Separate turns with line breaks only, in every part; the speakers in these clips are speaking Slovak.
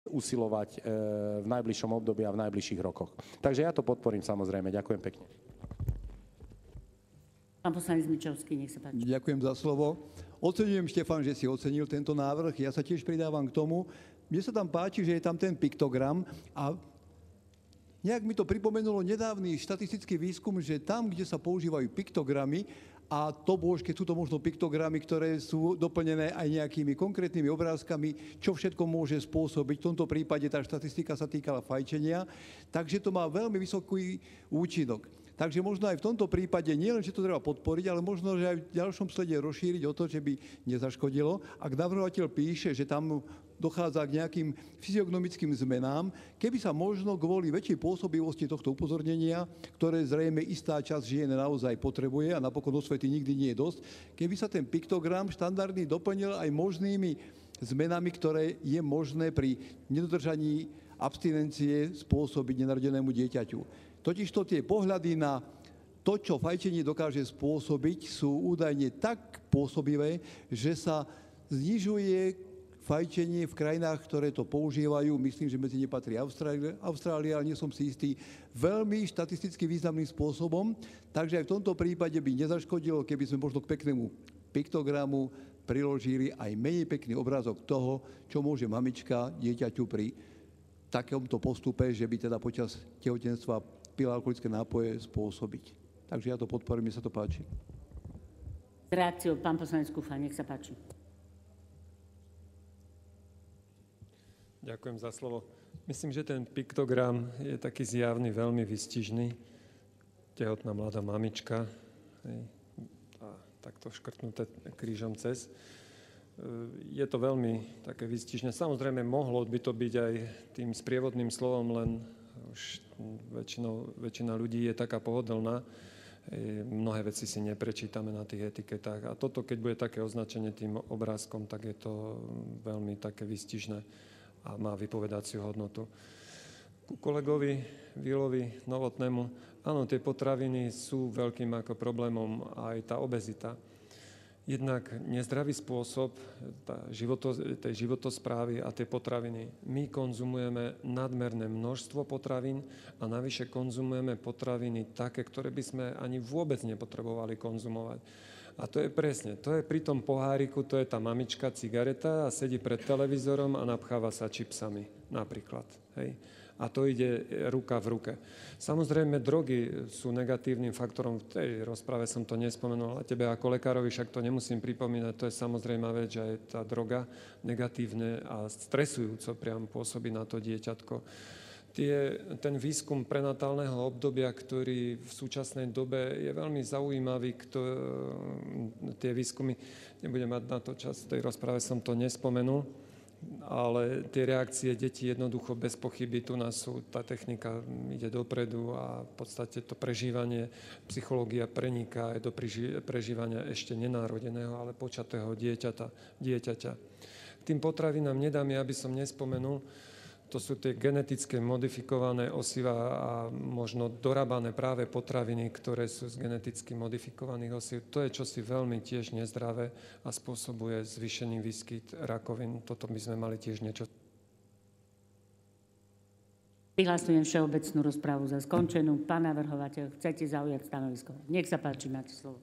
usilovať v najbližšom období a v najbližších rokoch. Takže ja to podporím samozrejme. Ďakujem pekne.
Pán poslanec Mičovský, nech sa páči.
Ďakujem za slovo. Oceňujem, Štefan, že si ocenil tento návrh. Ja sa tiež pridávam k tomu. Mne sa tam páči, že je tam ten piktogram a nejak mi to pripomenulo nedávny štatistický výskum, že tam, kde sa používajú piktogramy, a to keď sú to možno piktogramy, ktoré sú doplnené aj nejakými konkrétnymi obrázkami, čo všetko môže spôsobiť. V tomto prípade tá štatistika sa týkala fajčenia, takže to má veľmi vysoký účinok. Takže možno aj v tomto prípade nielen, že to treba podporiť, ale možno, že aj v ďalšom slede rozšíriť o to, že by nezaškodilo. Ak navrhovateľ píše, že tam dochádza k nejakým fyziognomickým zmenám, keby sa možno kvôli väčšej pôsobivosti tohto upozornenia, ktoré zrejme istá časť žien naozaj potrebuje a napokon osvety nikdy nie je dosť, keby sa ten piktogram štandardný doplnil aj možnými zmenami, ktoré je možné pri nedodržaní abstinencie spôsobiť nenarodenému dieťaťu. Totižto tie pohľady na to, čo fajčenie dokáže spôsobiť, sú údajne tak pôsobivé, že sa znižuje fajčenie v krajinách, ktoré to používajú. Myslím, že medzi ne patrí Austrália, ale nie som si istý, veľmi štatisticky významným spôsobom. Takže aj v tomto prípade by nezaškodilo, keby sme možno k peknému piktogramu priložili aj menej pekný obrázok toho, čo môže mamička dieťaťu pri takomto postupe, že by teda počas tehotenstva pila alkoholické nápoje spôsobiť. Takže ja to podporím, mne sa to páči.
Reakciu, pán poslanec Kufa, nech sa páči.
Ďakujem za slovo. Myslím, že ten piktogram je taký zjavný, veľmi výstižný. Tehotná mladá mamička a takto škrtnuté krížom cez. Je to veľmi také výstižné. Samozrejme, mohlo by to byť aj tým sprievodným slovom, len už väčšina ľudí je taká pohodlná. Mnohé veci si neprečítame na tých etiketách. A toto, keď bude také označenie tým obrázkom, tak je to veľmi také výstižné a má vypovedaciu hodnotu. Ku kolegovi Vilovi Novotnému, áno, tie potraviny sú veľkým ako problémom, aj tá obezita. Jednak nezdravý spôsob tej životosprávy a tie potraviny. My konzumujeme nadmerné množstvo potravín a navyše konzumujeme potraviny také, ktoré by sme ani vôbec nepotrebovali konzumovať. A to je presne, to je pri tom poháriku, to je tá mamička cigareta a sedí pred televízorom a napcháva sa čipsami napríklad. Hej. A to ide ruka v ruke. Samozrejme, drogy sú negatívnym faktorom. V tej rozprave som to nespomenul, a tebe ako lekárovi však to nemusím pripomínať. To je samozrejmá vec, že aj tá droga negatívne a stresujúco priam pôsobí na to dieťatko. Ten výskum prenatálneho obdobia, ktorý v súčasnej dobe je veľmi zaujímavý, tie výskumy, nebudem mať na to čas, v tej rozprave som to nespomenul, ale tie reakcie detí jednoducho bez pochyby tu nás sú, tá technika ide dopredu a v podstate to prežívanie, psychológia preniká aj do prežívania ešte nenárodeného, ale počatého dieťaťa. K tým potravinám nedá mi, aby som nespomenul, to sú tie genetické modifikované osiva a možno dorábané práve potraviny, ktoré sú z geneticky modifikovaných osív. To je čosi veľmi tiež nezdravé a spôsobuje zvýšený výskyt rakovín. Toto by sme mali tiež niečo.
Vyhlasujem všeobecnú rozprávu za skončenú. Pán navrhovateľ, chcete zaujať stanovisko? Nech sa páči, máte slovo.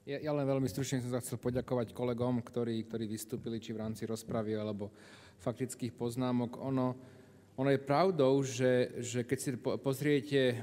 Ja len veľmi stručne som sa chcel poďakovať kolegom, ktorí vystúpili či v rámci rozpravy alebo faktických poznámok. Ono je pravdou, že keď si pozriete